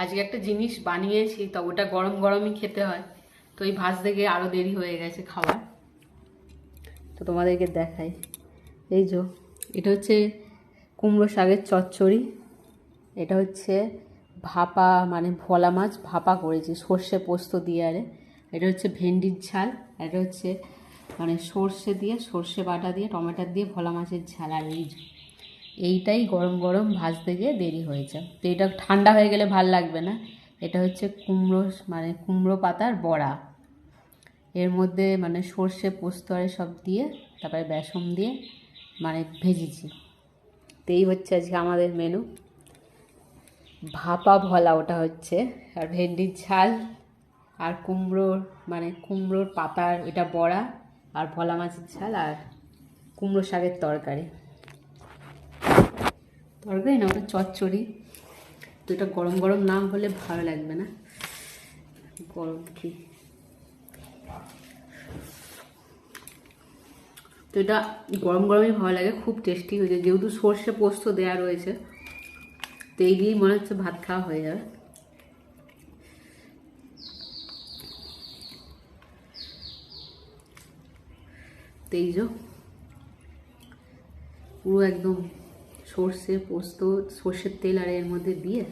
আজকে একটা জিনিস বানিয়েছি, তো ওটা গরম গরমই খেতে হয়। তো এই ভাজতে গিয়ে আরও দেরি হয়ে গেছে খাবার। তো তোমাদেরকে দেখাই। এই যে এটা হচ্ছে কুমড়ো শাকের চচ্চড়ি। এটা হচ্ছে ভাপা, মানে ভোলা মাছ ভাপা করেছি সর্ষে পোস্ত দিয়ে। আরে এটা হচ্ছে ভেন্ডির ঝাল। এটা হচ্ছে মানে সর্ষে দিয়ে, সর্ষে বাটা দিয়ে, টমেটো দিয়ে ভোলা মাছের ঝাল। আর এইটাই গরম গরম ভাজতে গিয়ে দেরি হয়েছে। তো এটা ঠান্ডা হয়ে গেলে ভাল লাগবে না। এটা হচ্ছে কুমড়ো, মানে কুমড়ো পাতার বড়া। এর মধ্যে মানে সর্ষে পোস্ত আর সব দিয়ে, তারপরে বেসন দিয়ে মানে ভেজেছি। তো এই হচ্ছে আজকে আমাদের মেনু। ভাপা ভোলা ওটা হচ্ছে, আর ভেন্ডির ঝাল, আর কুমড়োর মানে কুমড়োর পাতার এটা বড়া, আর ভোলা মাছের ঝাল, আর কুমড়ো শাকের তরকারি। তরকারি না, ওটা চচ্চড়ি। তো এটা গরম গরম না হলে ভালো লাগবে না। গরম কি, তো এটা গরম গরমই ভালো লাগে, খুব টেস্টি হয়েছে। যেহেতু সর্ষে পোস্ত দেওয়া রয়েছে, তো এই দিয়েই মনে হচ্ছে ভাত খাওয়া হয়ে যাবে। তো এই যে পুরো একদম সর্ষে পোস্ত, সর্ষের তেল আর এর মধ্যে দিয়ে